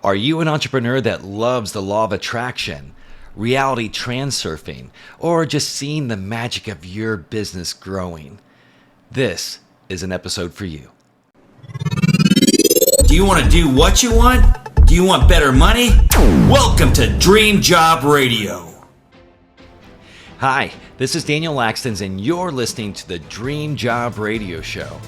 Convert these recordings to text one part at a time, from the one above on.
Are you an entrepreneur that loves the law of attraction, reality transurfing, or just seeing the magic of your business growing? This is an episode for you. Do you want to do what you want? Do you want better money? Welcome to Dream Job Radio. Hi, this is Daniel Lakstins, and you're listening to the Dream Job Radio Show.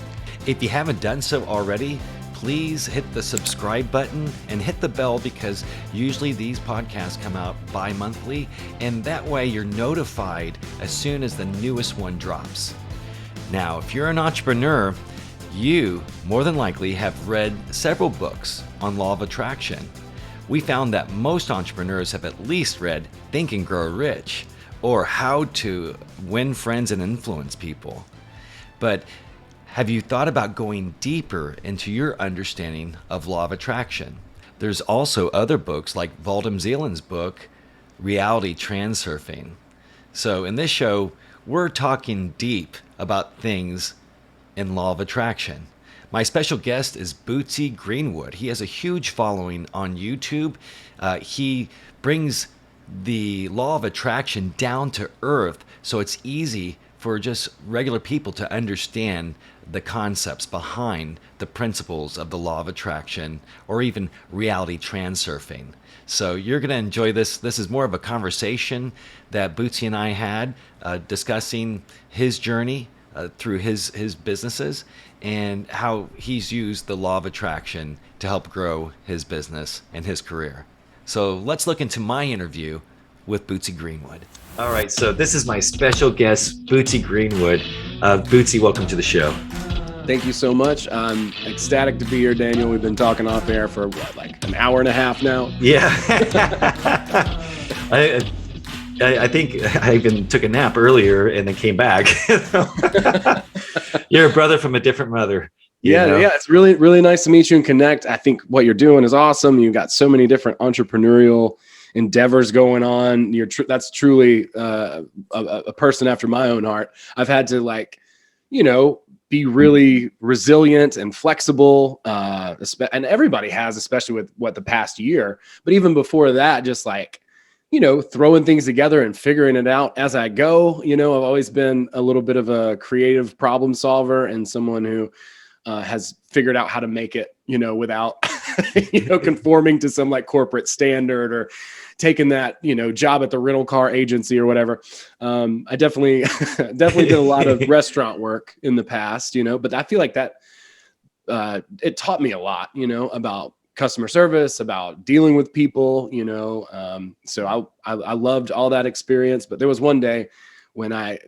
If you haven't done so already, please hit the subscribe button and hit the bell, because usually these podcasts come out bi-monthly, and that way you're notified as soon as the newest one drops. Now, if you're an entrepreneur, you more than likely have read several books on law of attraction. We found that most entrepreneurs have at least read Think and Grow Rich, or How to Win Friends and Influence People. But have you thought about going deeper into your understanding of law of attraction? There's also other books like Valdem Zeeland's book, Reality Transurfing. So in this show, we're talking deep about things in law of attraction. My special guest is Bootsy Greenwood. He has a huge following on YouTube. He brings the law of attraction down to earth, so it's easy for just regular people to understand the concepts behind the principles of the law of attraction, or even reality transurfing. So you're going to enjoy this. This is more of a conversation that Bootsy and I had discussing his journey through his businesses and how he's used the law of attraction to help grow his business and his career. So let's look into my interview with Bootsy Greenwood. All right, so this is my special guest, Bootsy Greenwood. Bootsy, welcome to the show. Thank you so much. I'm ecstatic to be here, Daniel. We've been talking off air for like an hour and a half now? Yeah. I think I even took a nap earlier and then came back. You're a brother from a different mother. Yeah, it's really, really nice to meet you and connect. I think what you're doing is awesome. You've got so many different entrepreneurial endeavors going on. That's truly a person after my own heart. I've had to be really resilient and flexible, and everybody has, especially with the past year. But even before that, just throwing things together and figuring it out as I go. I've always been a little bit of a creative problem solver and someone who has figured out how to make it, without, conforming to some corporate standard or taking that, job at the rental car agency or whatever. I definitely did a lot of restaurant work in the past, but I feel like that it taught me a lot, about customer service, about dealing with people, so I loved all that experience. But there was one day when I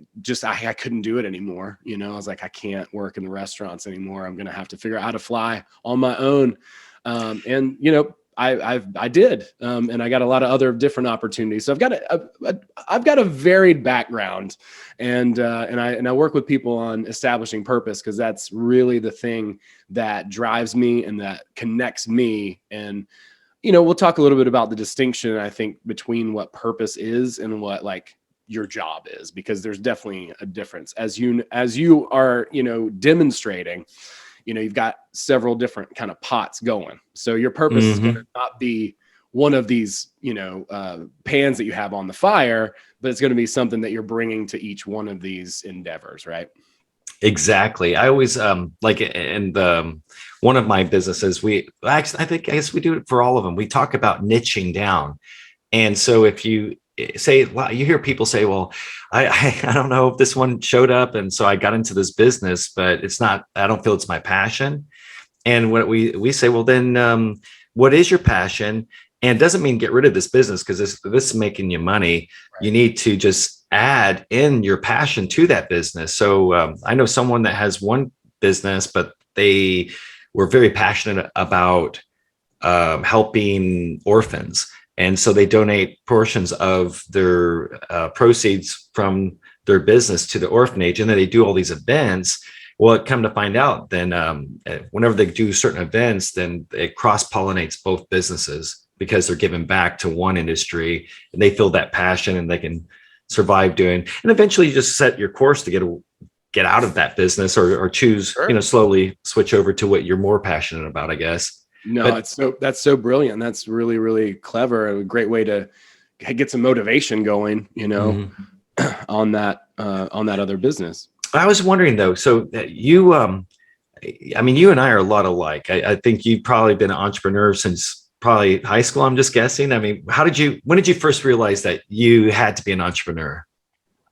couldn't do it anymore. I was like, I can't work in the restaurants anymore. I'm going to have to figure out how to fly on my own. I did. And I got a lot of other different opportunities. So I've got a varied background, and I work with people on establishing purpose, because that's really the thing that drives me and that connects me. And, we'll talk a little bit about the distinction, I think, between what purpose is and what your job is, because there's definitely a difference, as you are, demonstrating. You've got several different kind of pots going. So your purpose is going to not be one of these, pans that you have on the fire, but it's going to be something that you're bringing to each one of these endeavors, right? Exactly. I always in one of my businesses, I guess we do it for all of them. We talk about niching down. And so if you hear people say, well, I don't know if this one showed up, and so I got into this business, but I don't feel it's my passion. And what we say, well, then what is your passion? And it doesn't mean get rid of this business, because this is making you money. Right. You need to just add in your passion to that business. So I know someone that has one business, but they were very passionate about helping orphans. And so they donate portions of their proceeds from their business to the orphanage, and then they do all these events. Well, come to find out, then whenever they do certain events, then it cross-pollinates both businesses, because they're giving back to one industry, and they feel that passion and they can survive doing. And eventually you just set your course to get out of that business, or choose, Sure. Slowly switch over to what you're more passionate about, I guess. No, But that's so brilliant. That's really, really clever. A great way to get some motivation going, mhm. on that other business. I was wondering though, so you, I mean, you and I are a lot alike. I think you've probably been an entrepreneur since probably high school. I'm just guessing. I mean, when did you first realize that you had to be an entrepreneur?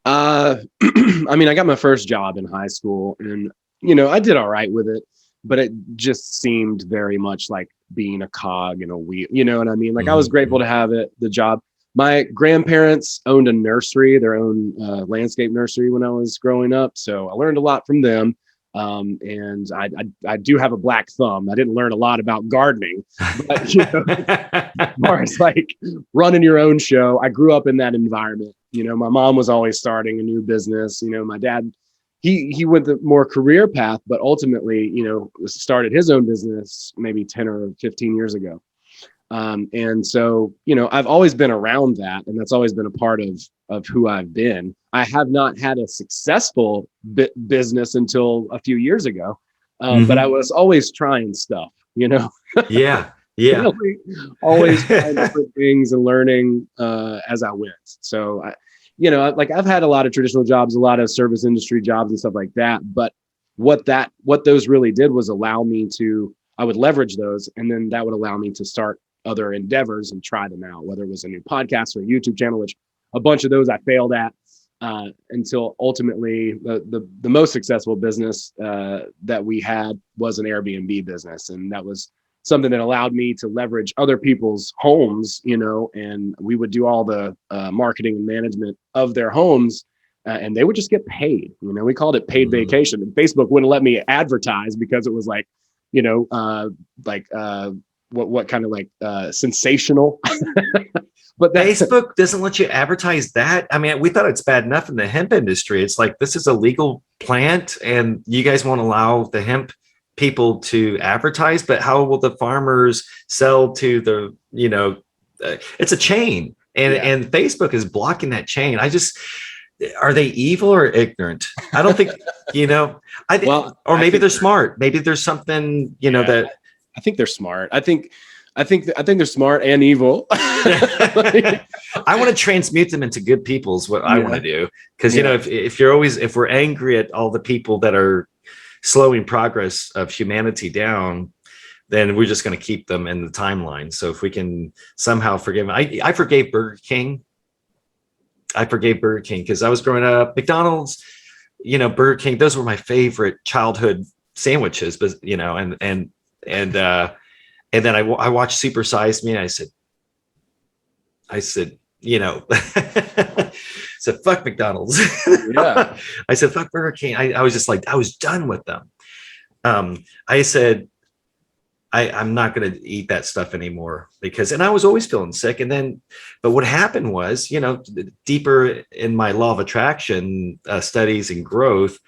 I mean, I got my first job in high school, and I did all right with it, but it just seemed very much like being a cog in a wheel. You know what I mean? Like I was grateful to have the job. My grandparents owned a nursery, their own landscape nursery when I was growing up, so I learned a lot from them. And I do have a black thumb. I didn't learn a lot about gardening, but as far as like running your own show, I grew up in that environment. My mom was always starting a new business. My dad, he went the more career path, but ultimately, started his own business maybe 10 or 15 years ago. And so, I've always been around that, and that's always been a part of who I've been. I have not had a successful business until a few years ago. But I was always trying stuff, Yeah. Yeah. always trying different things and learning, as I went. So I've had a lot of traditional jobs, a lot of service industry jobs and stuff like that. But what those really did was allow me I would leverage those, and then that would allow me to start other endeavors and try them out, whether it was a new podcast or a YouTube channel, which a bunch of those I failed at, until ultimately the most successful business that we had was an Airbnb business. And that was something that allowed me to leverage other people's homes, and we would do all the marketing and management of their homes, and they would just get paid. We called it paid vacation. And Facebook wouldn't let me advertise because it was like, what kind of like sensational. But Facebook doesn't let you advertise that. I mean, we thought it's bad enough in the hemp industry. It's like, this is a legal plant and you guys won't allow the hemp people to advertise, but how will the farmers sell to the, it's a chain, and Facebook is blocking that chain. Are they evil or ignorant? I don't think, or maybe they're smart. Maybe there's something, that I think they're smart. I think they're smart and evil. I want to transmute them into good people is what I want to do. Because, if we're angry at all the people that are slowing progress of humanity down, then we're just going to keep them in the timeline. So if we can somehow forgive them, I forgave Burger King. Because I was growing up, McDonald's, Burger King, those were my favorite childhood sandwiches, but and then I watched Super Size Me, and I said, said, fuck McDonald's. Yeah. I said, fuck Burger King. I was just like, I was done with them. I said, I'm not going to eat that stuff anymore and I was always feeling sick. But what happened was, deeper in my law of attraction studies and growth,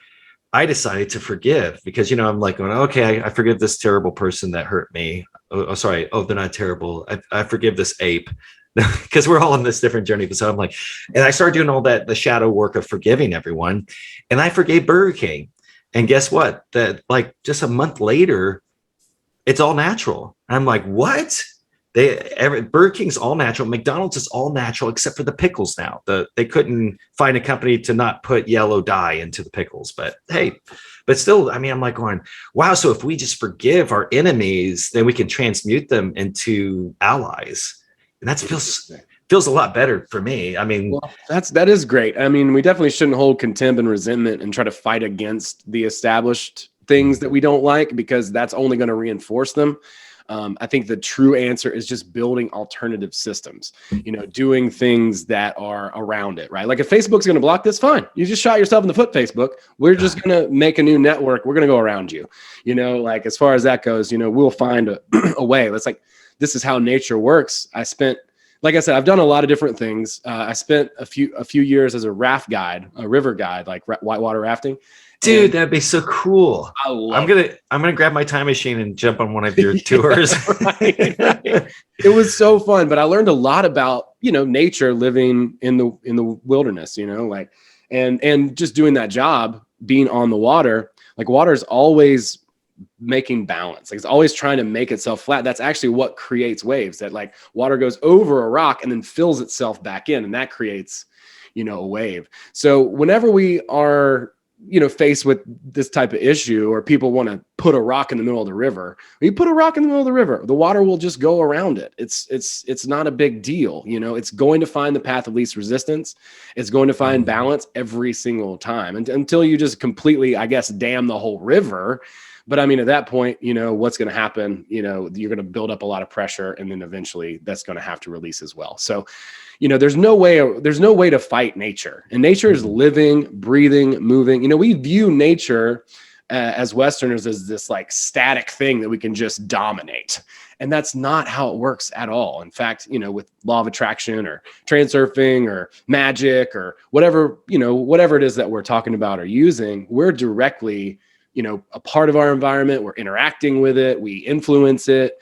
I decided to forgive because, I'm like going, okay, I forgive this terrible person that hurt me. Oh, sorry. Oh, they're not terrible. I forgive this ape because we're all on this different journey. So I'm like, and I started doing all the shadow work of forgiving everyone. And I forgave Burger King. And guess what? That like just a month later, it's all natural. I'm like, what? Burger King's all natural. McDonald's is all natural except for the pickles now. They couldn't find a company to not put yellow dye into the pickles. But hey, but still, I mean, I'm like going, wow. So if we just forgive our enemies, then we can transmute them into allies. And that feels a lot better for me. I mean, well, that is great. I mean, we definitely shouldn't hold contempt and resentment and try to fight against the established things that we don't like, because that's only going to reinforce them. I think the true answer is just building alternative systems, doing things that are around it, right? Like if Facebook's going to block this, fine. You just shot yourself in the foot, Facebook. We're just going to make a new network. We're going to go around you, like as far as that goes, we'll find a way. It's like, this is how nature works. Like I said, I've done a lot of different things. I spent a few years as a river guide, like whitewater rafting. Dude, that'd be so cool. I'm gonna grab my time machine and jump on one of your tours. Right. It was so fun, but I learned a lot about nature, living in the wilderness, and just doing that job, being on the water. Like water's always making balance. Like it's always trying to make itself flat. That's actually what creates waves, that like water goes over a rock and then fills itself back in, and that creates, a wave. So whenever we are, faced with this type of issue, or people want to put a rock in the middle of the river, when you put a rock in the middle of the river, the water will just go around it. It's not a big deal. It's going to find the path of least resistance. It's going to find balance every single time, and until you just completely, I guess, dam the whole river. But I mean, at that point, what's going to happen? You're going to build up a lot of pressure, and then eventually that's going to have to release as well. So, there's no way to fight nature, and nature is living, breathing, moving. We view nature as Westerners as this like static thing that we can just dominate. And that's not how it works at all. In fact, with law of attraction or transurfing or magic or whatever it is that we're talking about or using, we're directly a part of our environment. We're interacting with it. We influence it.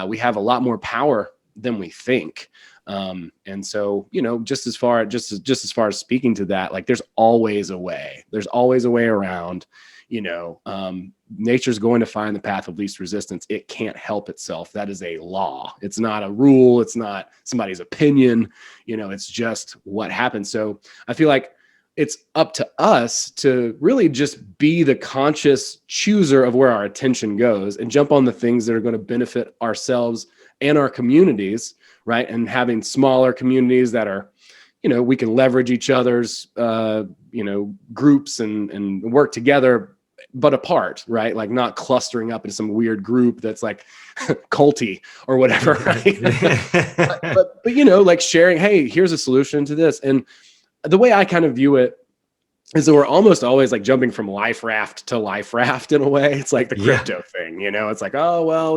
We have a lot more power than we think. And so, just as far as speaking to that, like there's always a way around, nature's going to find the path of least resistance. It can't help itself. That is a law. It's not a rule. It's not somebody's opinion. It's just what happens. So I feel like it's up to us to really just be the conscious chooser of where our attention goes and jump on the things that are going to benefit ourselves and our communities, right? And having smaller communities that are, we can leverage each other's, groups and work together, but apart, right? Like not clustering up into some weird group that's like culty or whatever, right? but like sharing, hey, here's a solution to this. And the way I kind of view it is that we're almost always like jumping from life raft to life raft in a way. It's like the crypto thing, it's like, oh, well,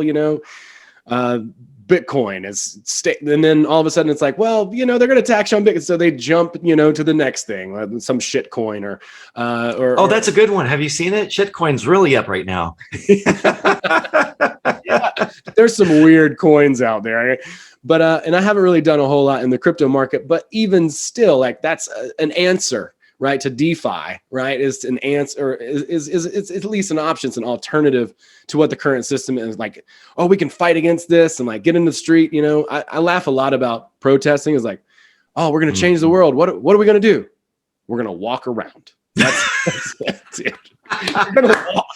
Bitcoin is and then all of a sudden it's like, well, they're going to tax you on Bitcoin. So they jump, to the next thing, some shit coin or that's a good one. Have you seen it? Shitcoin's really up right now. Yeah, there's some weird coins out there. But, and I haven't really done a whole lot in the crypto market, but even still, like that's an answer, right? To DeFi, right? Is an answer, is it's at least an option. It's an alternative to what the current system is. Like, oh, we can fight against this and like get in the street. I laugh a lot about protesting. Is like, oh, we're going to change the world. What are we going to do? We're going to walk around. That's it. We're gonna walk.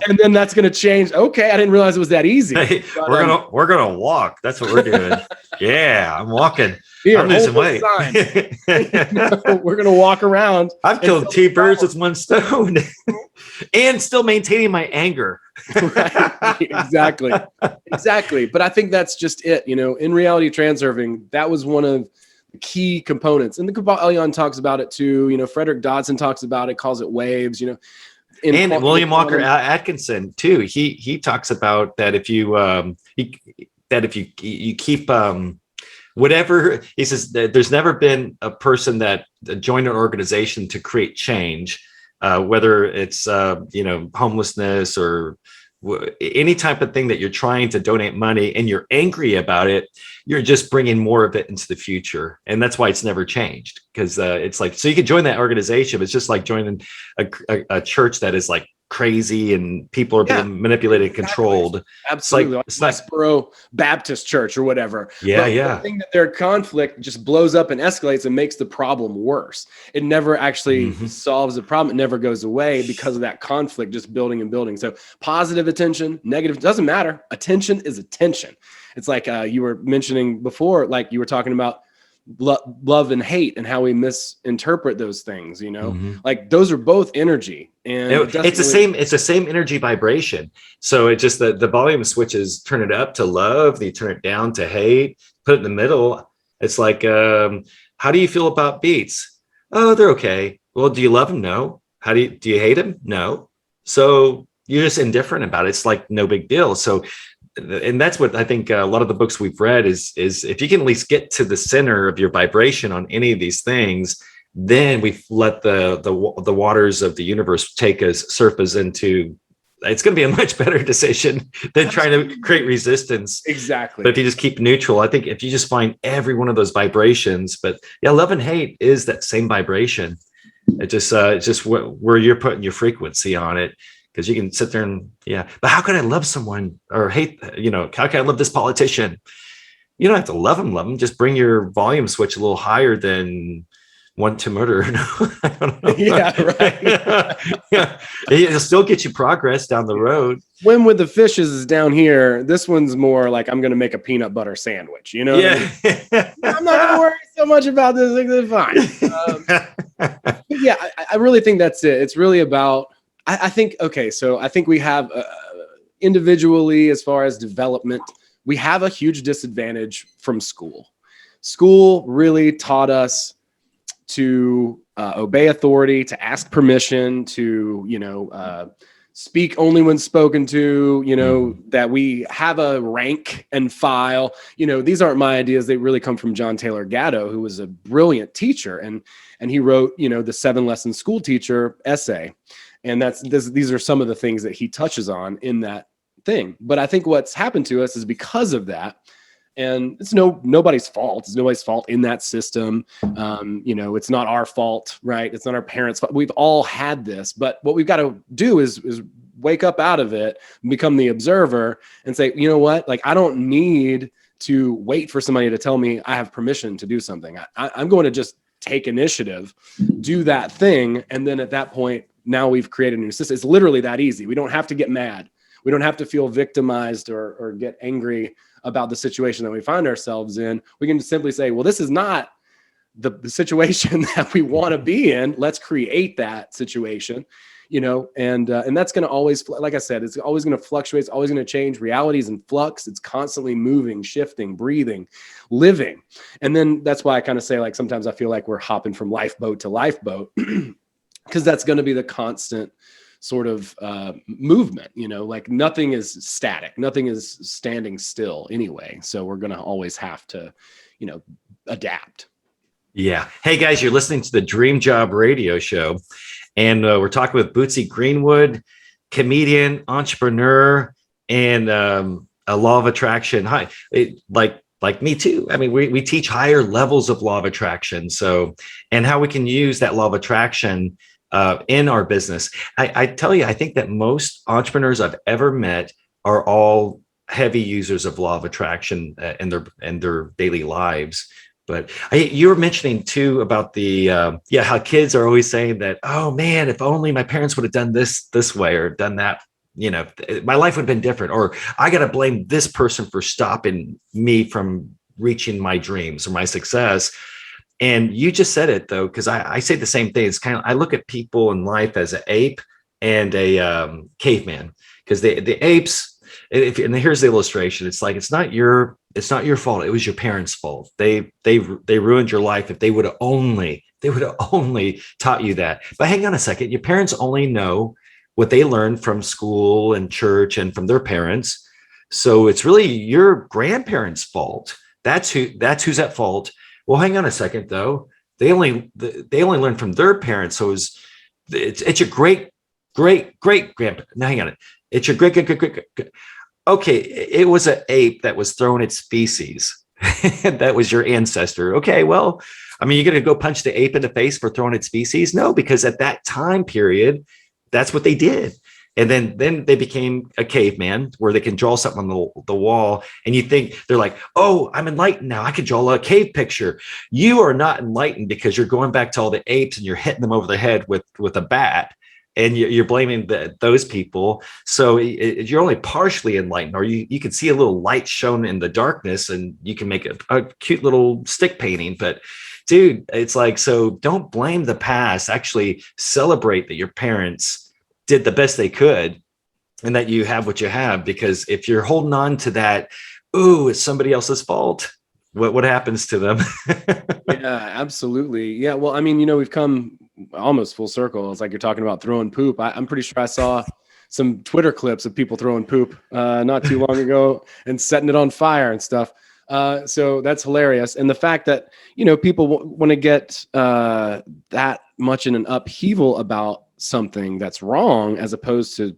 And then that's going to change. Okay, I didn't realize it was that easy. Hey, but, we're gonna walk. That's what we're doing. Yeah, I'm walking. Here, I'm losing weight. We're going to walk around. I've killed 2 birds with 1 stone, and still maintaining my anger. Right. Exactly. But I think that's just it. In Reality Transurfing, that was one of the key components. And the Kabbalion talks about it too. Frederick Dodson talks about it, calls it waves. And William Walker Atkinson too. He talks about that if you you keep whatever, he says that there's never been a person that joined an organization to create change, whether it's homelessness or any type of thing that you're trying to donate money and you're angry about it, you're just bringing more of it into the future. And that's why it's never changed, because it's like, so you can join that organization, but it's just like joining a church that is like crazy and people are being manipulated and controlled. Absolutely. Like Westboro Baptist Church or whatever. The thing that their conflict just blows up and escalates and makes the problem worse. It never actually solves the problem. It never goes away because of that conflict just building and building. So positive attention, negative, doesn't matter. Attention is attention. It's like you were mentioning before, like you were talking about love and hate and how we misinterpret those things, like those are both energy, and it's the same energy vibration. So it just the volume switches, turn it up to love, you turn it down to hate, put it in the middle. It's like, how do you feel about beets? Oh, they're okay. Well, do you love them? No. Do you hate them? No. So you're just indifferent about it. It's like no big deal. So, and that's what I think a lot of the books we've read is if you can at least get to the center of your vibration on any of these things, then we let the waters of the universe take us, surf us into. It's going to be a much better decision than trying to create resistance. Exactly. But if you just keep neutral, I think if you just find every one of those vibrations, but love and hate is that same vibration. It's just where you're putting your frequency on it. because you can sit there and, yeah, but how can I love someone or hate, how can I love this politician? You don't have to love them. Just bring your volume switch a little higher than want to murder. I don't know. Yeah, right. Yeah, it'll still get you progress down the road. Swim with the fishes is down here. This one's more like I'm going to make a peanut butter sandwich. You know what I mean? I'm not going to worry so much about this. It's fine. Yeah, I really think that's it. It's really about, I think, okay, so I think we have individually, as far as development, we have a huge disadvantage from school. School really taught us to obey authority, to ask permission, to, speak only when spoken to, that we have a rank and file. These aren't my ideas. They really come from John Taylor Gatto, who was a brilliant teacher. And he wrote, the 7 Lesson School Teacher essay. And these are some of the things that he touches on in that thing. But I think what's happened to us is because of that, and it's nobody's fault. It's nobody's fault in that system. It's not our fault, right? It's not our parents' fault. We've all had this, but what we've got to do is wake up out of it and become the observer and say, you know what? Like, I don't need to wait for somebody to tell me I have permission to do something. I'm going to just take initiative, do that thing. And then at that point, now we've created a new system. It's literally that easy. We don't have to get mad. We don't have to feel victimized or get angry about the situation that we find ourselves in. We can just simply say, well, this is not the situation that we want to be in. Let's create that situation, and that's going to always, like I said, it's always going to fluctuate. It's always going to change. Reality is in flux. It's constantly moving, shifting, breathing, living. And then that's why I kind of say, like, sometimes I feel like we're hopping from lifeboat to lifeboat because that's going to be the constant sort of movement, like nothing is static, nothing is standing still anyway. So we're going to always have to, adapt. Yeah. Hey guys, you're listening to the Dream Job Radio Show, and we're talking with Bootsy Greenwood, comedian, entrepreneur, and a law of attraction. Hi, like me too. I mean, we teach higher levels of law of attraction. So, and how we can use that law of attraction in our business. I tell you, I think that most entrepreneurs I've ever met are all heavy users of law of attraction in their daily lives. But you were mentioning too about the how kids are always saying that, oh man, if only my parents would have done this way or done that, my life would have been different, or I got to blame this person for stopping me from reaching my dreams or my success. And you just said it though, because I say the same thing. It's kind of, I look at people in life as an ape and a caveman, because the apes, and here's the illustration. It's like, it's not your fault. It was your parents' fault. They ruined your life. If they would have only taught you that. But hang on a second. Your parents only know what they learned from school and church and from their parents. So it's really your grandparents' fault. That's who's at fault. Well, hang on a second, though. They only learned from their parents, so it's your great grandpa. Now, hang on, it's your great. Okay, it was an ape that was throwing its feces. That was your ancestor. Okay, well, I mean, you're going to go punch the ape in the face for throwing its feces? No, because at that time period, that's what they did. And then they became a caveman where they can draw something on the wall. And you think they're like, oh, I'm enlightened now. I can draw a cave picture. You are not enlightened because you're going back to all the apes and you're hitting them over the head with a bat. And you're blaming those people. So you're only partially enlightened, or you can see a little light shown in the darkness and you can make a cute little stick painting. But dude, it's like, so don't blame the past. Actually celebrate that your parents did the best they could and that you have what you have. Because if you're holding on to that, ooh, it's somebody else's fault, what happens to them? Yeah, absolutely. Yeah. Well, I mean, we've come almost full circle. It's like you're talking about throwing poop. I'm pretty sure I saw some Twitter clips of people throwing poop not too long ago and setting it on fire and stuff. So that's hilarious. And the fact that, people want to get that much in an upheaval about something that's wrong, as opposed to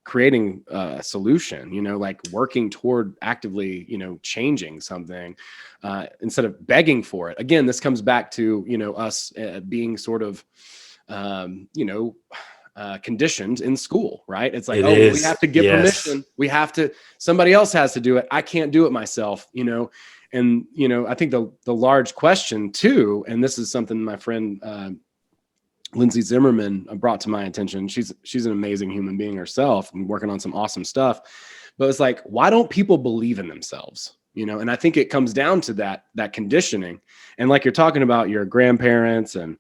creating a solution, like working toward actively, changing something instead of begging for it. Again, this comes back to, us being sort of, conditioned in school, right? It's like, we have to get permission. Somebody else has to do it. I can't do it myself, And, I think the large question too, and this is something my friend, Lindsay Zimmerman brought to my attention. She's an amazing human being herself and working on some awesome stuff. But it's like, why don't people believe in themselves? And I think it comes down to that conditioning. And like you're talking about your grandparents and,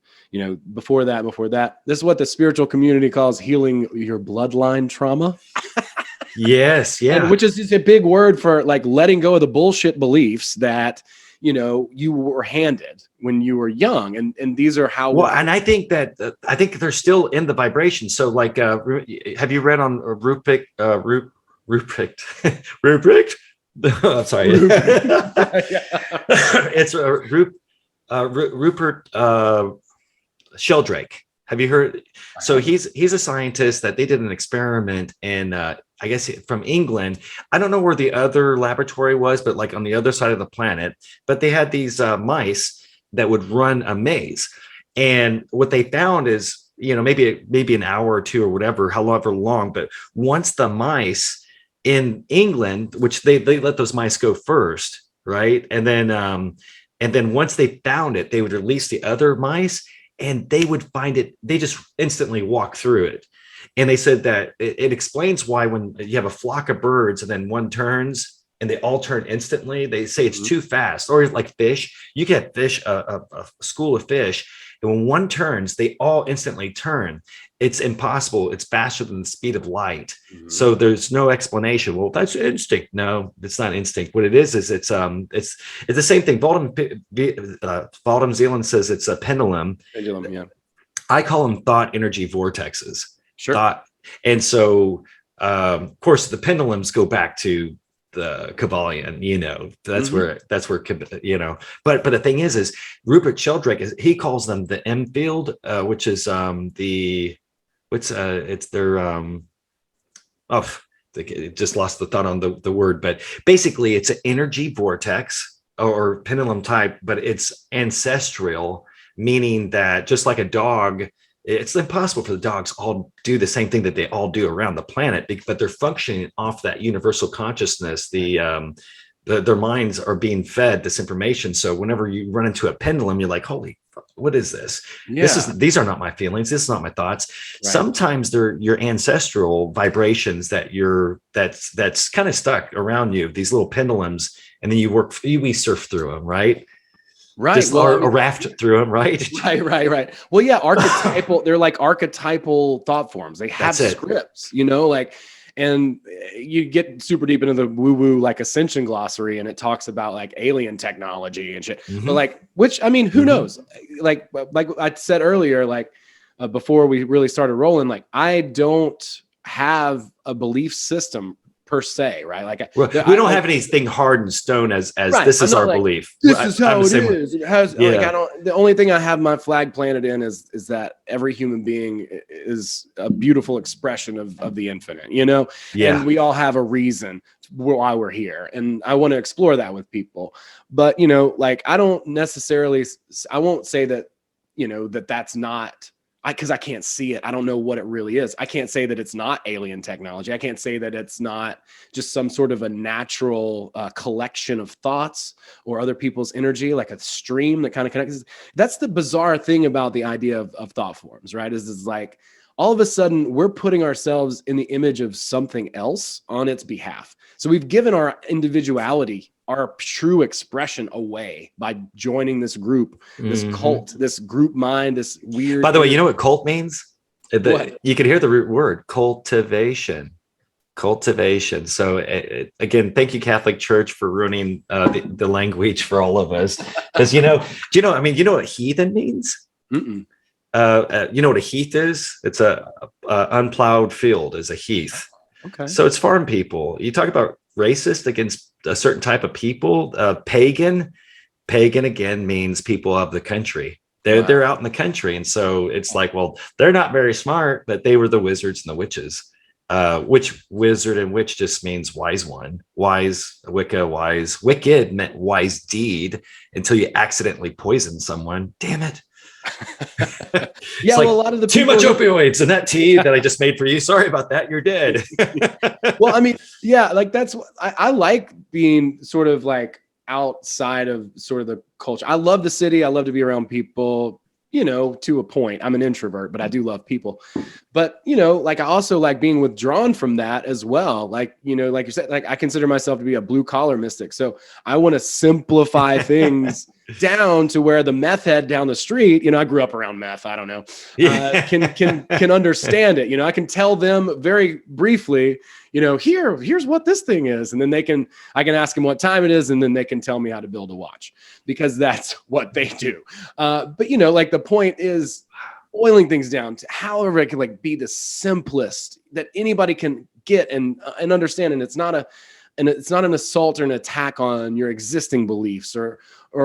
before that, this is what the spiritual community calls healing your bloodline trauma. Yes. Yeah. And which is just a big word for like letting go of the bullshit beliefs that, you were handed when you were young. And these are how. Well, and I think that, they're still in the vibration. So like, have you read on Ruprecht? Ruprecht? I'm sorry. It's Rupert Sheldrake. Have you heard? So he's a scientist that they did an experiment in, I guess from England. I don't know where the other laboratory was, but like on the other side of the planet. But they had these mice that would run a maze. And what they found is, maybe an hour or two or whatever, however long. But once the mice in England, which they let those mice go first, right? And then once they found it, they would release the other mice and they would find it. They just instantly walk through it. And they said that it explains why when you have a flock of birds and then one turns and they all turn instantly, they say it's too fast. Or like fish, you get fish, a school of fish, and when one turns, they all instantly turn. It's impossible. It's faster than the speed of light. Mm-hmm. So there's no explanation. Well, that's instinct. No, it's not instinct. What it is it's the same thing. Valdem Zealand says it's a pendulum. Pendulum, yeah. I call them thought energy vortexes. Sure. Thought. And so, of course, the pendulums go back to the Kabbalion, that's where, but the thing is Rupert Sheldrake he calls them the M field, which is just lost the thought on the word, but basically it's an energy vortex or pendulum type, but it's ancestral, meaning that just like a dog, it's impossible for the dogs all do the same thing that they all do around the planet, but they're functioning off that universal consciousness. Their minds are being fed this information. So whenever you run into a pendulum, you're like, holy, what is this? Yeah. These are not my feelings. This is not my thoughts. Right. Sometimes they're your ancestral vibrations that's kind of stuck around you, these little pendulums, and then we surf through them, right? Right. Just a raft through them, right? Right. Well, yeah, archetypal, they're like archetypal thought forms. They have scripts, and you get super deep into the woo-woo like ascension glossary, and it talks about like alien technology and shit. Mm-hmm. But who knows? Like I said earlier, before we really started rolling, I don't have a belief system per se, right? We don't have anything hard in stone as right. This is our belief. This is how it is. It has. Yeah. The only thing I have my flag planted in is that every human being is a beautiful expression of the infinite. Yeah. And we all have a reason why we're here, and I want to explore that with people. But I don't necessarily. I won't say that. That's not. Because I can't see it. I don't know what it really is. I can't say that it's not alien technology. I can't say that it's not just some sort of a natural collection of thoughts or other people's energy, like a stream that kind of connects. That's the bizarre thing about the idea of thought forms, right? Is like all of a sudden we're putting ourselves in the image of something else on its behalf. So we've given our individuality, our true expression away by joining this group, this cult, this group mind, this weird. By the way, you know what cult means? You can hear the root word, cultivation. Cultivation. So again, thank you, Catholic Church, for ruining the language for all of us. Because you know what heathen means? Mm-mm. You know what a heath is? It's a unplowed field is a heath. Okay. So it's farm people. You talk about racist against a certain type of people. Pagan again means people of the country. They're out in the country, and so it's like, well, they're not very smart, but they were the wizards and the witches. Which wizard and witch just means wise one. Wise, Wicca, wise. Wicked meant wise deed until you accidentally poison someone. Damn it. Yeah, like, well, a lot of the too people much opioids in that tea that I just made for you. Sorry about that. You're dead. well, I mean, yeah, like that's I like being sort of like outside of sort of the culture. I love the city. I love to be around people, you know, to a point. I'm an introvert, but I do love people. But, you know, like I also like being withdrawn from that as well. Like, you know, like you said, like I consider myself to be a blue collar mystic. So I want to simplify things down to where the meth head down the street, you know, I grew up around meth. I don't know, can understand it. You know, I can tell them very briefly, you know, here's what this thing is. And then I can ask them what time it is. And then they can tell me how to build a watch because that's what they do. But, you know, like the point is boiling things down to however it can like be the simplest that anybody can get and understand. And it's not an assault or an attack on your existing beliefs or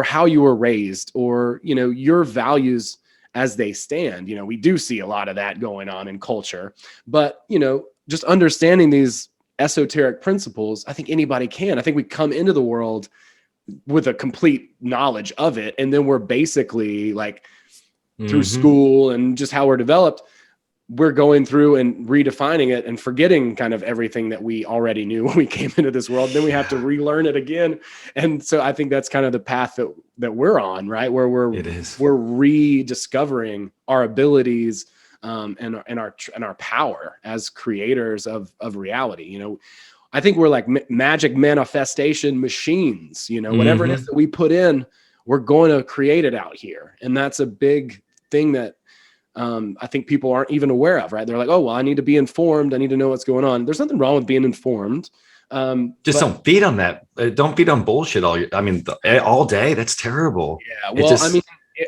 how you were raised or, you know, your values as they stand. You know, we do see a lot of that going on in culture, but, you know, just understanding these esoteric principles, I think anybody can. I think we come into the world with a complete knowledge of it. And then we're basically like through school and just how we're developed, we're going through and redefining it and forgetting kind of everything that we already knew when we came into this world. Then we have to relearn it again. And so I think that's kind of the path that we're on, right? Where we're rediscovering our abilities and our power as creators of reality. You know, I think we're like magic manifestation machines, you know, whatever it is that we put in, we're going to create it out here. And that's a big thing that I think people aren't even aware of, right? They're like, oh, well, I need to be informed. I need to know what's going on. There's nothing wrong with being informed. Just don't feed on that. Don't feed on bullshit all day. That's terrible. Yeah. Well, I mean,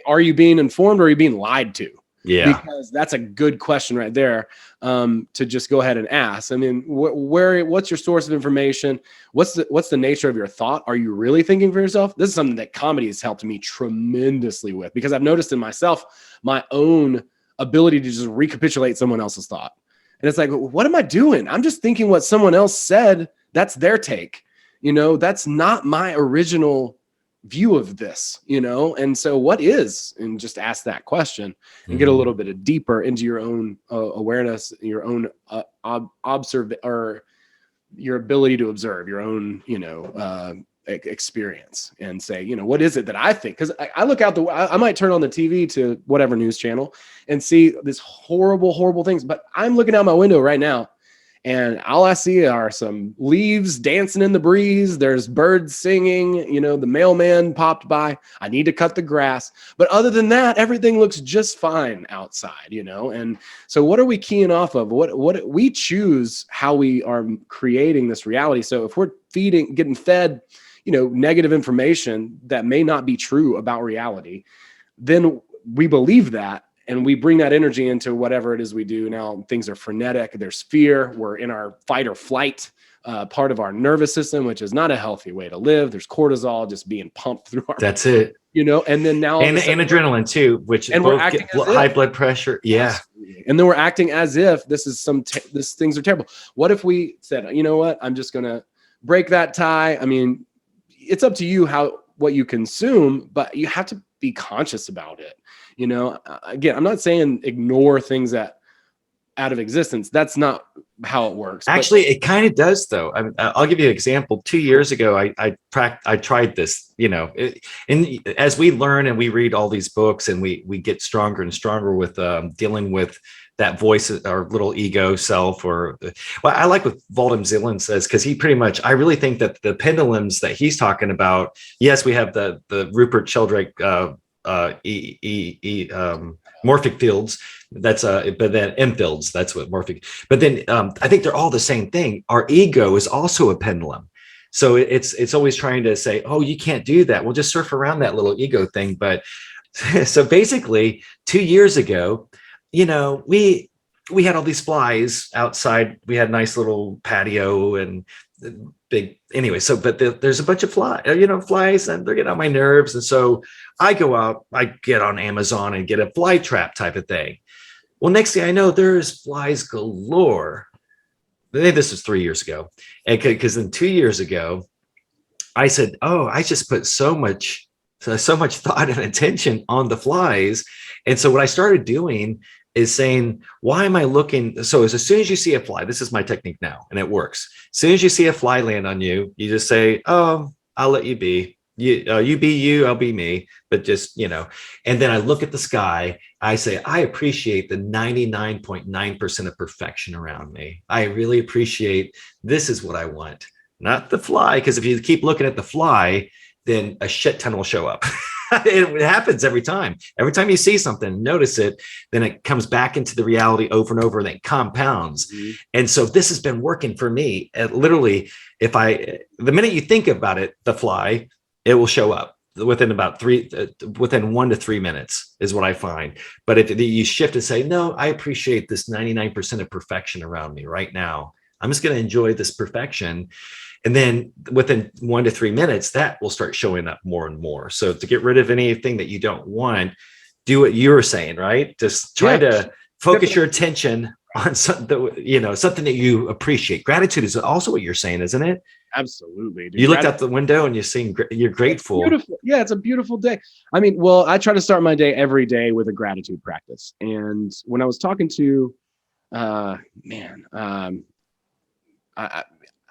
are you being informed or are you being lied to? Yeah. Because that's a good question right there to just go ahead and ask. I mean, what's your source of information? What's the nature of your thought? Are you really thinking for yourself? This is something that comedy has helped me tremendously with, because I've noticed in myself my own ability to just recapitulate someone else's thought. And it's like, what am I doing? I'm just thinking what someone else said. That's their take. You know, that's not my original view of this, you know? And so what is, and just ask that question and get a little bit deeper into your own awareness, your own or your ability to observe your own, you know, experience, and say, you know, what is it that I think? Because I look out I might turn on the TV to whatever news channel and see this horrible things, but I'm looking out my window right now and all I see are some leaves dancing in the breeze. There's birds singing, you know, the mailman popped by. I need to cut the grass. But other than that, everything looks just fine outside, you know? And so what are we keying off of? What we choose how we are creating this reality. So if we're getting fed, you know, negative information that may not be true about reality, then we believe that. And we bring that energy into whatever it is we do. Now things are frenetic. There's fear. We're in our fight or flight part of our nervous system, which is not a healthy way to live. There's cortisol just being pumped through our. That's it. You know, and then now and adrenaline too, which and both we're acting get high blood pressure. Yeah. Absolutely. And then we're acting as if this is this things are terrible. What if we said, you know what? I'm just going to break that tie. I mean, it's up to you what you consume, but you have to be conscious about it. You know, again, I'm not saying ignore things that out of existence. That's not how it works. Actually, it kind of does, though. I'll give you an example. 2 years ago, I tried this. You know, and as we learn and we read all these books, and we get stronger and stronger with dealing with that voice, our little ego self, or well, I like what Valdem Zillen says, because he pretty much, I really think that the pendulums that he's talking about. Yes, we have the Rupert Sheldrake. Morphic fields, but then M fields, that's what morphic, but then I think they're all the same thing. Our ego is also a pendulum, so it's always trying to say, oh, you can't do that, we'll just surf around that little ego thing. But so basically 2 years ago, you know, we had all these flies outside. We had a nice little patio and big anyway. So, but there's a bunch of flies, and they're getting on my nerves. And so I go out, I get on Amazon and get a fly trap type of thing. Well, next thing I know, there's flies galore. This was 3 years ago. And because then 2 years ago, I said, oh, I just put so much so much thought and attention on the flies. And so what I started doing is saying, why am I looking? So as soon as you see a fly, this is my technique now, and it works. As soon as you see a fly land on you, you just say, oh, I'll let you be. You be you, I'll be me. But just, and then I look at the sky. I say, I appreciate the 99.9% of perfection around me. I really appreciate, this is what I want, not the fly. Because if you keep looking at the fly, then a shit ton will show up. It happens every time. Every time you see something, notice it, then it comes back into the reality over and over, and then it compounds. Mm-hmm. And so this has been working for me. Literally, the minute you think about it, the fly, it will show up within about within 1 to 3 minutes is what I find. But if you shift and say, no, I appreciate this 99% of perfection around me right now. I'm just going to enjoy this perfection. And then within 1 to 3 minutes, that will start showing up more and more. So to get rid of anything that you don't want, do what you're saying, right? Just try to focus your attention on something that you appreciate. Gratitude is also what you're saying, isn't it? Absolutely. Dude. You looked out the window and you're grateful. Beautiful. Yeah, it's a beautiful day. I mean, well, I try to start my day every day with a gratitude practice. And when I was talking to, I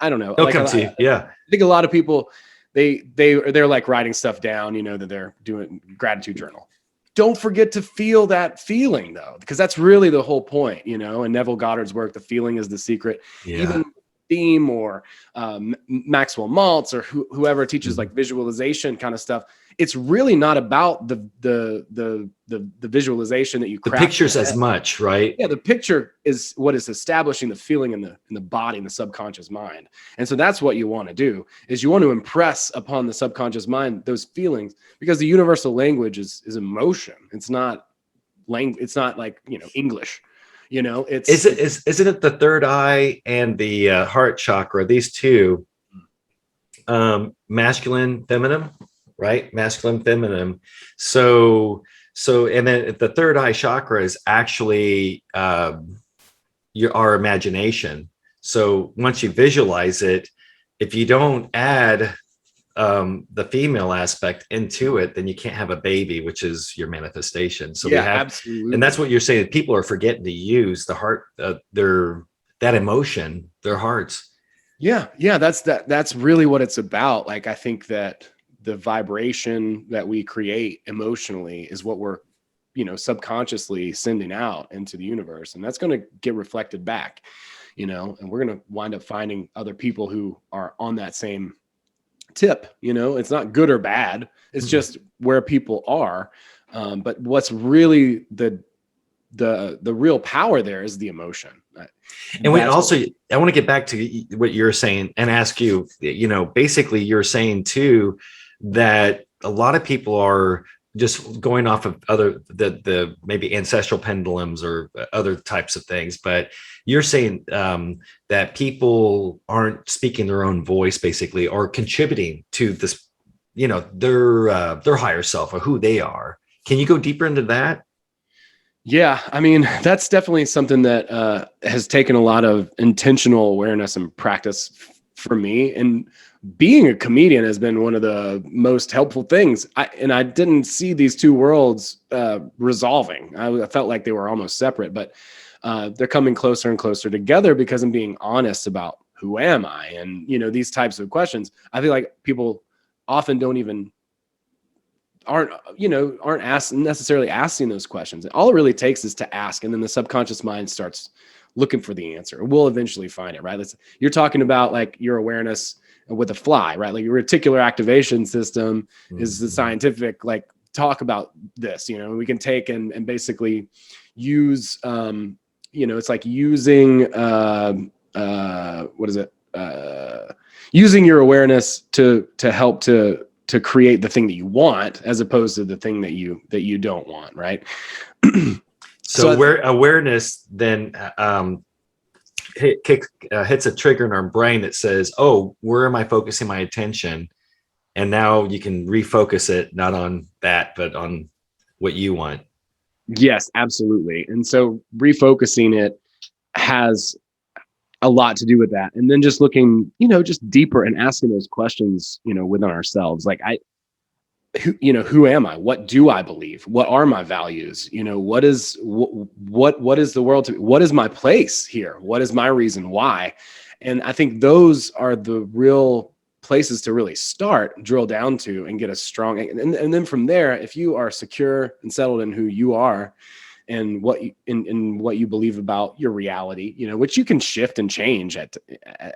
don't know. They'll come to you. Yeah. I think a lot of people, they're like writing stuff down, that they're doing gratitude journal. Don't forget to feel that feeling though, because that's really the whole point, and Neville Goddard's work, The Feeling is the Secret. Yeah. Even Theme or Maxwell Maltz or whoever teaches like visualization kind of stuff. It's really not about the visualization that you craft. The pictures as much, right? Yeah, the picture is what is establishing the feeling in the body, in the subconscious mind. And so that's what you want to do, is you want to impress upon the subconscious mind those feelings, because the universal language is emotion. It's not language. It's not like, English. Isn't it the third eye and the heart chakra? These two, masculine, feminine, right? Masculine, feminine. So, and then the third eye chakra is actually our imagination. So once you visualize it, if you don't add the female aspect into it, then you can't have a baby, which is your manifestation. So absolutely. And that's what you're saying. People are forgetting to use the heart, that emotion, their hearts. Yeah. That's really what it's about. Like, I think that the vibration that we create emotionally is what we're, subconsciously sending out into the universe. And that's going to get reflected back, and we're going to wind up finding other people who are on that same tip. It's not good or bad. It's just where people are. But what's really the real power there is the emotion. And I want to get back to what you're saying and ask you, basically you're saying too, that a lot of people are just going off of the maybe ancestral pendulums or other types of things, but you're saying that people aren't speaking their own voice, basically, or contributing to this, their higher self or who they are. Can you go deeper into that? Yeah, I mean, that's definitely something that has taken a lot of intentional awareness and practice for me. And being a comedian has been one of the most helpful things. I didn't see these two worlds resolving. I felt like they were almost separate, but they're coming closer and closer together because I'm being honest about who am I? And, these types of questions, I feel like people often aren't necessarily asking those questions. All it really takes is to ask. And then the subconscious mind starts looking for the answer. We'll eventually find it, right? You're talking about like your awareness with a fly, right? Like your reticular activation system is the scientific, like, talk about this, we can take and basically use, it's like using, using your awareness to help to create the thing that you want, as opposed to the thing that you don't want, right? So awareness then hits a trigger in our brain that says, oh, where am I focusing my attention? And now you can refocus it, not on that, but on what you want. Yes, absolutely. And so refocusing it has a lot to do with that. And then just looking, just deeper and asking those questions, within ourselves. Like who am I? What do I believe? What are my values? What is the world to me? What is my place here? What is my reason why? And I think those are the real places to really start, drill down to, and get a strong, and then from there, if you are secure and settled in who you are and what you believe about your reality, which you can shift and change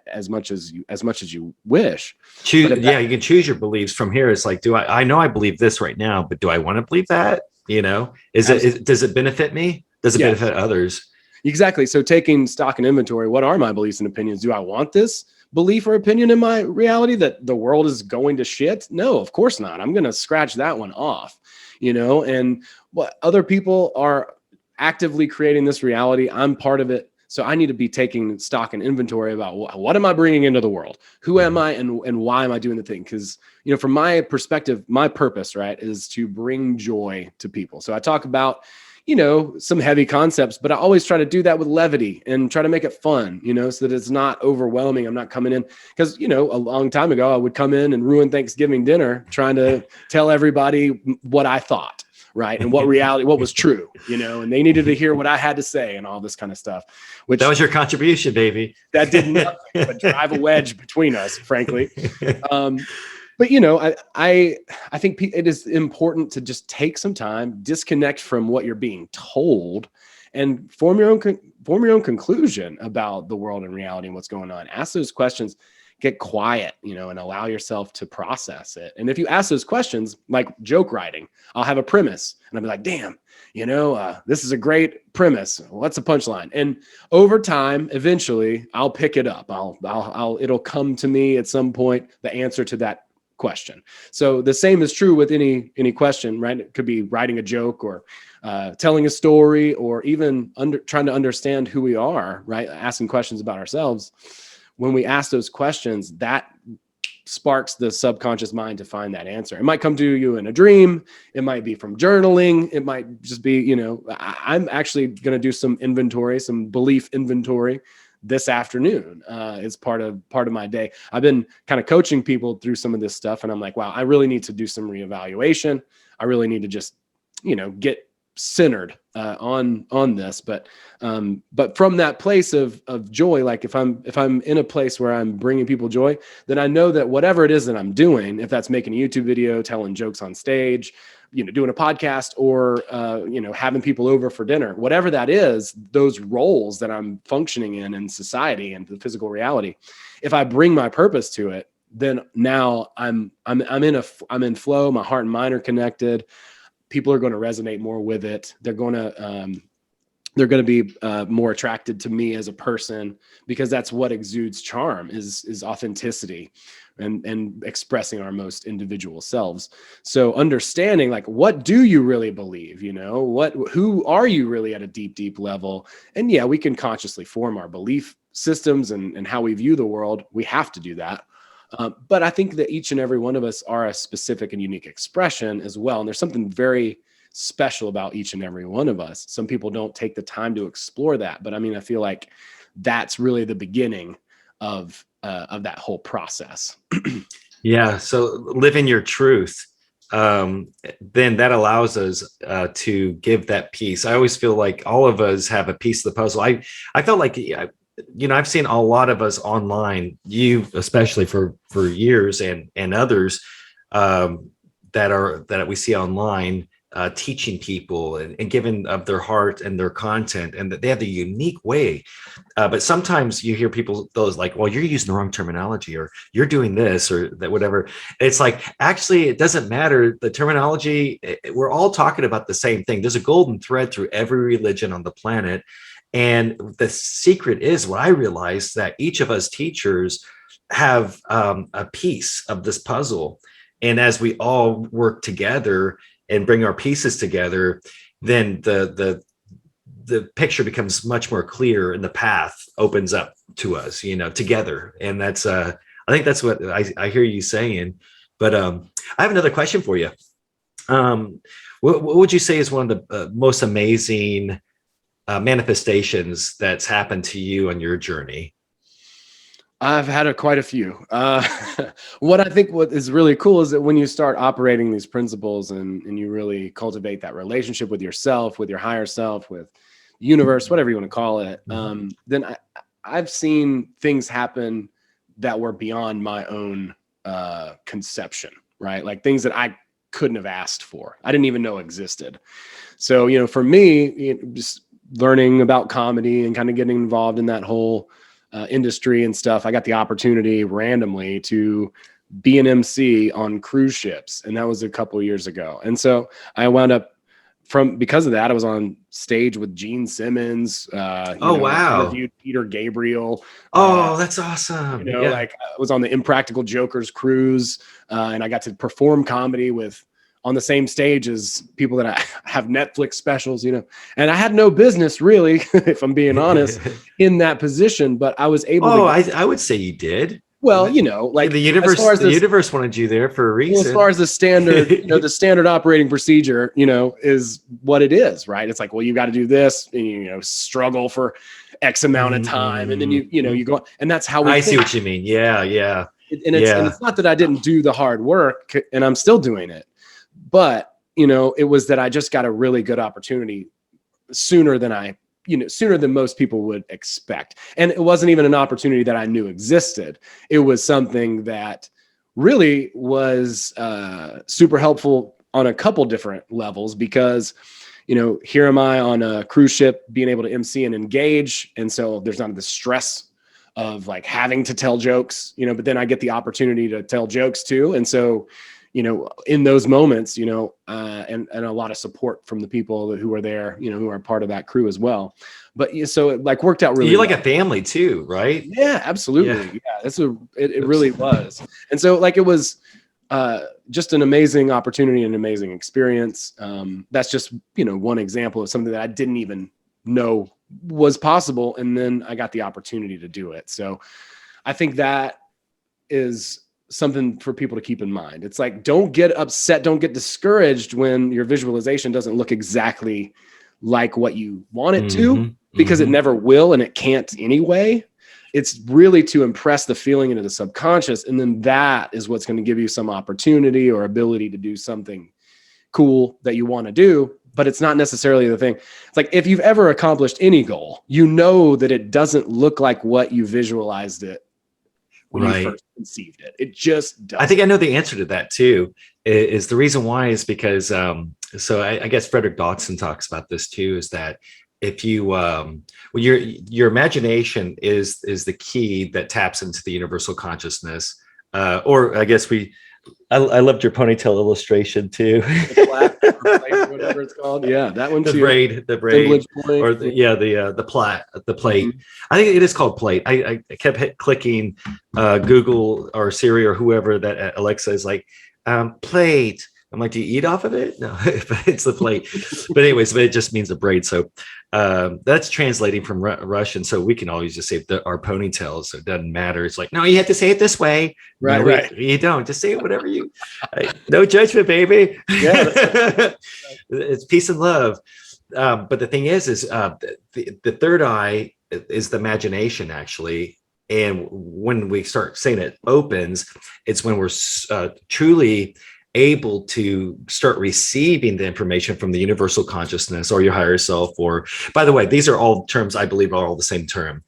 as much as you wish. You can choose your beliefs from here. It's like, I know I believe this right now, but do I want to believe that? Does it benefit me? Does it benefit others? Exactly. So taking stock and inventory, what are my beliefs and opinions? Do I want this belief or opinion in my reality that the world is going to shit? No, of course not. I'm going to scratch that one off, and what other people are actively creating this reality. I'm part of it. So I need to be taking stock and inventory about what am I bringing into the world? Who am I and why am I doing the thing? Because, from my perspective, my purpose, right, is to bring joy to people. So I talk about, some heavy concepts, but I always try to do that with levity and try to make it fun, so that it's not overwhelming. I'm not coming in because, a long time ago, I would come in and ruin Thanksgiving dinner trying to tell everybody what I thought. Right. And what was true, and they needed to hear what I had to say and all this kind of stuff. Which that was your contribution, baby. That did nothing but drive a wedge between us, frankly. But, I think it is important to just take some time, disconnect from what you're being told, and form your own conclusion about the world and reality and what's going on. Ask those questions. Get quiet, and allow yourself to process it. And if you ask those questions, like joke writing, I'll have a premise and I'll be like, damn, this is a great premise. What's the punchline? And over time, eventually I'll pick it up. It'll come to me at some point, the answer to that question. So the same is true with any question, right? It could be writing a joke or telling a story, or even trying to understand who we are, right? Asking questions about ourselves. When we ask those questions, that sparks the subconscious mind to find that answer. It might come to you in a dream. It might be from journaling. It might just be, I'm actually going to do some belief inventory this afternoon. It's part of my day. I've been kind of coaching people through some of this stuff, and I'm like, wow, I really need to do some reevaluation. I really need to just, get centered on this, but from that place of joy, like if I'm in a place where I'm bringing people joy, then I know that whatever it is that I'm doing, if that's making a YouTube video, telling jokes on stage, doing a podcast, or having people over for dinner, whatever that is, those roles that I'm functioning in society and the physical reality, if I bring my purpose to it, then now I'm in flow. My heart and mind are connected. People are going to resonate more with it. They're going to be more attracted to me as a person, because that's what exudes charm is authenticity and expressing our most individual selves. So understanding, like, what do you really believe? Who are you really at a deep, deep level? And yeah, we can consciously form our belief systems and how we view the world. We have to do that. But I think that each and every one of us are a specific and unique expression as well. And there's something very special about each and every one of us. Some people don't take the time to explore that. But I feel like that's really the beginning of that whole process. Yeah. So living your truth, then that allows us to give that piece. I always feel like all of us have a piece of the puzzle. I felt like, I've seen a lot of us online, you especially for years, and others that we see online, teaching people and giving of their heart and their content, and that they have the unique way. But sometimes you hear people, those like, well, you're using the wrong terminology, or you're doing this or that, whatever. It's like, actually, it doesn't matter. The terminology, we're all talking about the same thing. There's a golden thread through every religion on the planet. And the secret is, what I realized, that each of us teachers have a piece of this puzzle. And as we all work together and bring our pieces together, then the picture becomes much more clear, and the path opens up to us, together. And that's, I think that's what I hear you saying. But I have another question for you. What would you say is one of the most amazing manifestations that's happened to you on your journey? I've had quite a few. What I think what is really cool is that when you start operating these principles and you really cultivate that relationship with yourself, with your higher self, with the universe, whatever you want to call it, then I've seen things happen that were beyond my own conception, right? Like things that I couldn't have asked for. I didn't even know existed. So, for me, just learning about comedy and kind of getting involved in that whole industry and stuff, I got the opportunity randomly to be an MC on cruise ships. And that was a couple of years ago. And so I wound up because of that, I was on stage with Gene Simmons. Wow. Interviewed Peter Gabriel. That's awesome. Like I was on the Impractical Jokers cruise and I got to perform comedy on the same stage as people that I have Netflix specials, and I had no business really, if I'm being honest, in that position, but I was able to. I would say you did. Well, like the universe wanted you there for a reason. As far as the standard, the standard operating procedure, is what it is, right? It's like, well, you got to do this, and struggle for X amount of time, and then you go, and that's how I see what you mean. Yeah. And it's not that I didn't do the hard work, and I'm still doing it. But, it was that I just got a really good opportunity sooner than most people would expect. And it wasn't even an opportunity that I knew existed. It was something that really was super helpful on a couple different levels because, here am I on a cruise ship being able to MC and engage. And so there's not the stress of like having to tell jokes, but then I get the opportunity to tell jokes too. And so, in those moments, and a lot of support from the people who are there, who are part of that crew as well. But so it like worked out really You're well. Like a family too, right? Yeah, absolutely. Yeah, it really was. And so like, it was just an amazing opportunity and an amazing experience. That's just, one example of something that I didn't even know was possible. And then I got the opportunity to do it. So I think that is something for people to keep in mind. It's like, don't get upset, don't get discouraged when your visualization doesn't look exactly like what you want it to, because it never will and it can't anyway. It's really to impress the feeling into the subconscious. And then that is what's going to give you some opportunity or ability to do something cool that you want to do. But it's not necessarily the thing. It's like, if you've ever accomplished any goal, that it doesn't look like what you visualized it when you first conceived it. It just doesn't. I think I know the answer to that too. Is the reason why is because so I guess Frederick Dodson talks about this too, is that if you well, your imagination is the key that taps into the universal consciousness, or I guess I loved your ponytail illustration too. Plate, whatever it's called. Yeah, that one too. The braid, or the plate. I think it is called plate. I kept clicking Google or Siri or whoever that Alexa is like, plate. I'm like, do you eat off of it? No, it's the plate. But anyways, it just means a braid. So that's translating from Russian. So we can always just say our ponytails. So it doesn't matter. It's like, no, you have to say it this way. Right, no, right. You don't. Just say it whatever you. No judgment, baby. Yeah, it's peace and love. But the thing is the third eye is the imagination, actually. And when we start saying it opens, it's when we're truly able to start receiving the information from the universal consciousness or your higher self. Or, by the way, these are all terms I believe are all the same term.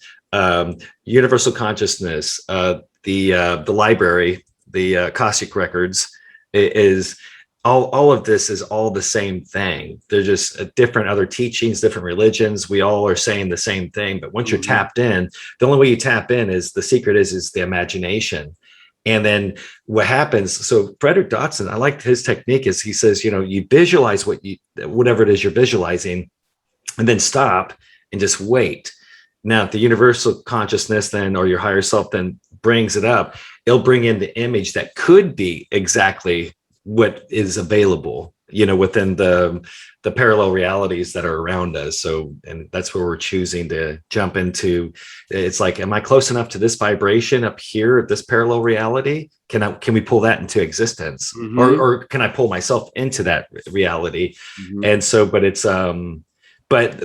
Universal consciousness, the library, the Akashic records is all of this is all the same thing. They're just different other teachings, different religions. We all are saying the same thing. But once you're tapped in, the only way you tap in is the secret is the imagination. And then what happens, so Frederick Dodson, I like his technique is he says, you visualize whatever it is you're visualizing, and then stop and just wait. Now, if the universal consciousness then, or your higher self then brings it up, it'll bring in the image that could be exactly what is available, within the parallel realities that are around us. So, and that's where we're choosing to jump into. It's like, am I close enough to this vibration up here, this parallel reality? Can we pull that into existence, or can I pull myself into that reality? And so, but it's but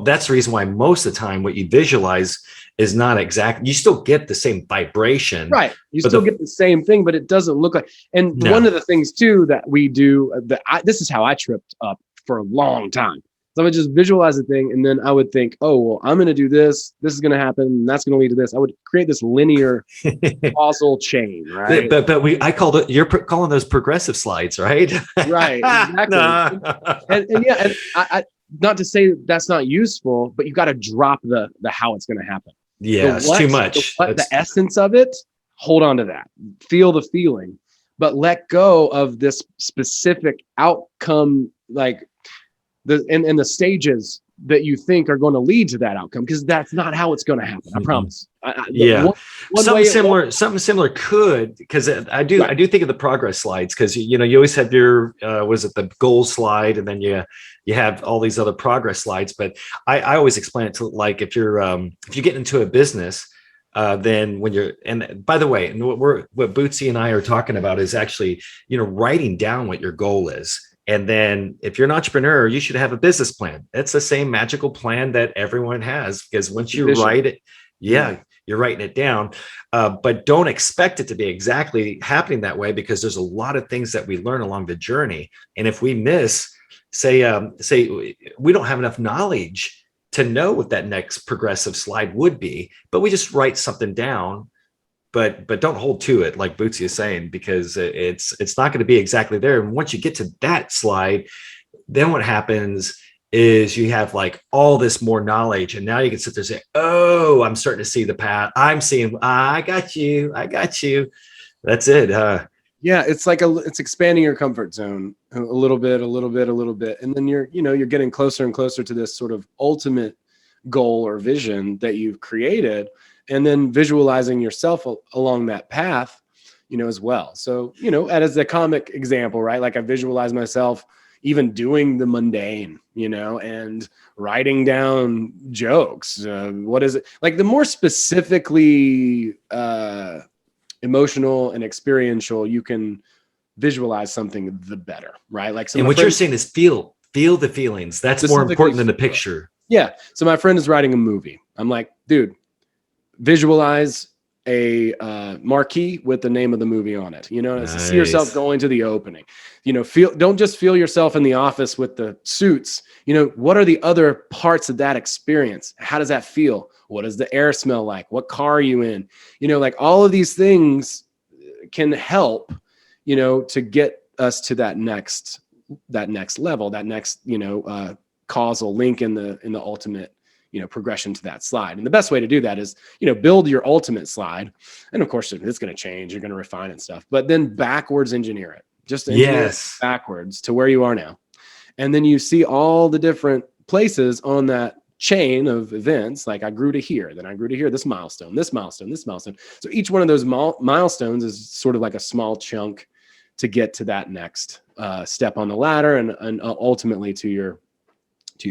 that's the reason why most of the time what you visualize is not exact. You still get the same vibration. Right. You still get the same thing, but it doesn't look like. And one of the things too that we do, this is how I tripped up for a long time. So I would just visualize the thing, and then I would think, oh, well, I'm going to do this. This is going to happen. And that's going to lead to this. I would create this linear causal chain, right? But you're calling those progressive slides, right? Right. Exactly. and I not to say that's not useful, but you got to drop the how it's going to happen. Yeah, it's too much. The essence of it, hold on to that. Feel the feeling, but let go of this specific outcome, like the stages that you think are going to lead to that outcome, because that's not how it's going to happen. I promise. Something similar could, because I do think of the progress slides, because you always have your was it the goal slide, and then you have all these other progress slides. But I always explain it to, like, if you get into a business, then when you're, and by the way, and what Bootsy and I are talking about is actually writing down what your goal is. And then if you're an entrepreneur, you should have a business plan. It's the same magical plan that everyone has, because once you write it, you're writing it down, but don't expect it to be exactly happening that way, because there's a lot of things that we learn along the journey. And if we miss, say we don't have enough knowledge to know what that next progressive slide would be, but we just write something down, but don't hold to it, like Bootsy is saying, because it's not going to be exactly there. And once you get to that slide, then what happens is you have like all this more knowledge, and now you can sit there and say, oh, I'm starting to see the path. I'm seeing, I got you. That's it. Yeah, it's like it's expanding your comfort zone a little bit, and then you're getting closer and closer to this sort of ultimate goal or vision that you've created, and then visualizing yourself along that path, as well. So, as a comic example, right? Like I visualize myself even doing the mundane, and writing down jokes. What is it? Like the more specifically emotional and experiential you can visualize something, the better, right? Like, and what you're saying is feel the feelings. That's more important than the picture. Yeah. So my friend is writing a movie. I'm like, dude, visualize a marquee with the name of the movie on it. Nice. See yourself going to the opening. Don't just feel yourself in the office with the suits. What are the other parts of that experience? How does that feel? What does the air smell like? What car are you in? Like all of these things can help, to get us to that next level, that next, causal link in the ultimate, progression to that slide. And the best way to do that is, build your ultimate slide. And of course, it's going to change. You're going to refine and stuff, but then backwards engineer it. Just engineer it backwards to where you are now. And then you see all the different places on that chain of events. Like I grew to here, then I grew to here, this milestone, this milestone, this milestone. So each one of those milestones is sort of like a small chunk to get to that next step on the ladder, and ultimately to your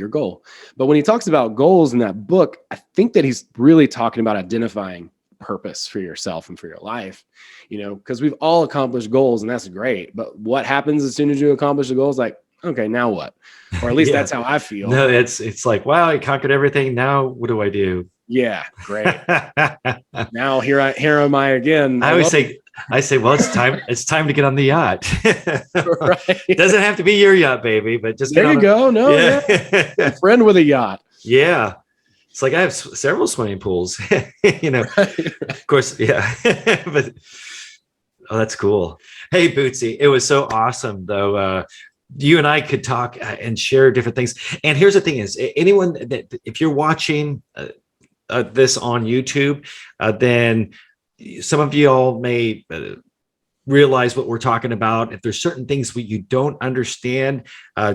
goal. But when he talks about goals in that book, I think that he's really talking about identifying purpose for yourself and for your life, because we've all accomplished goals, and that's great. But what happens as soon as you accomplish the goals? Like, okay, now what? Or at least that's how I feel. No, it's like, wow, I conquered everything. Now what do I do? Yeah, great. Now here am I again. I say, well, it's time to get on the yacht. Right. It doesn't have to be your yacht, baby, but just there you go. No, a friend with a yacht. Yeah. It's like I have several swimming pools, of course. Yeah. But that's cool. Hey, Bootsy, it was so awesome though. You and I could talk and share different things. And here's the thing is, anyone that, if you're watching this on YouTube, then some of you all may realize what we're talking about. If there's certain things you don't understand,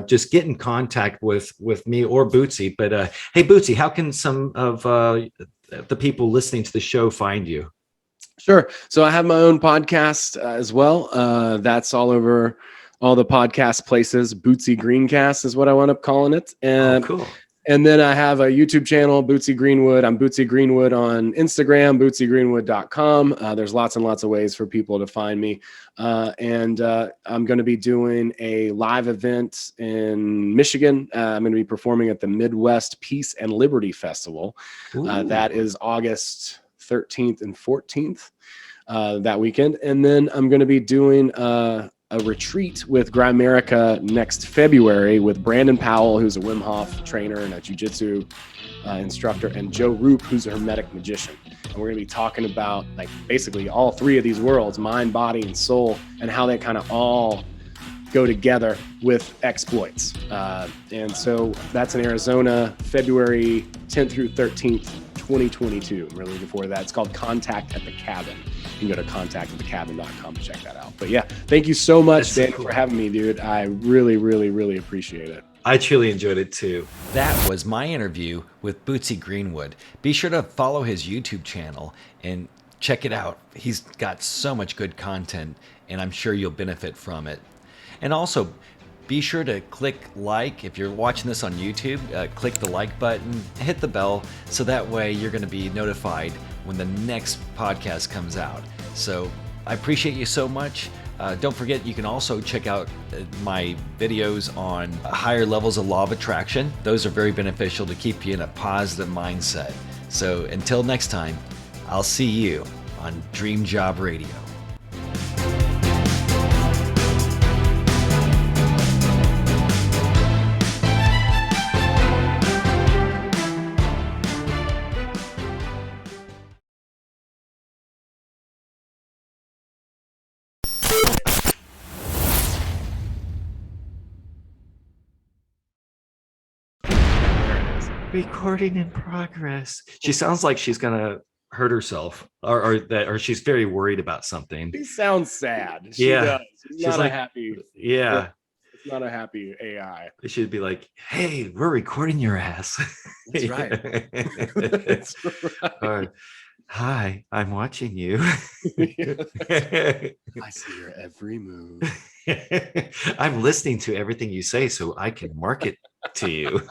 just get in contact with me or Bootsy. But hey, Bootsy, how can some of the people listening to the show find you? Sure. So I have my own podcast as well. That's all over all the podcast places. Bootsy Greencast is what I wound up calling it. And cool. And then I have a YouTube channel, Bootsy Greenwood. I'm Bootsy Greenwood on Instagram, bootsygreenwood.com. There's lots and lots of ways for people to find me. And I'm going to be doing a live event in Michigan. I'm going to be performing at the Midwest Peace and Liberty Festival. That is August 13th and 14th that weekend. And then I'm going to be doing a retreat with Grimerica next February with Brandon Powell, who's a Wim Hof trainer and a jiu-jitsu instructor, and Joe Roop, who's a hermetic magician. And we're going to be talking about like basically all three of these worlds, mind, body, and soul, and how they kind of all go together with exploits. And so that's in Arizona, February 10th through 13th, 2022. I'm really looking forward to that. It's called Contact at the Cabin. You can go to contactatthecabin.com to check that out. But yeah, thank you so much, Daniel, for having me, dude. I really, really, really appreciate it. I truly enjoyed it too. That was my interview with Bootsy Greenwood. Be sure to follow his YouTube channel and check it out. He's got so much good content, and I'm sure you'll benefit from it. And also, be sure to click like. If you're watching this on YouTube, click the like button, hit the bell, so that way you're going to be notified when the next podcast comes out. So I appreciate you so much. Don't forget, you can also check out my videos on higher levels of law of attraction. Those are very beneficial to keep you in a positive mindset. So until next time, I'll see you on Dream Job Radio. Recording in progress. She sounds like she's gonna hurt herself, or she's very worried about something. She sounds sad. She does. She's not like, happy. Yeah. It's not a happy AI. It should be like, hey, we're recording your ass. That's right. That's right. Or, hi, I'm watching you. I see your every move. I'm listening to everything you say so I can market to you.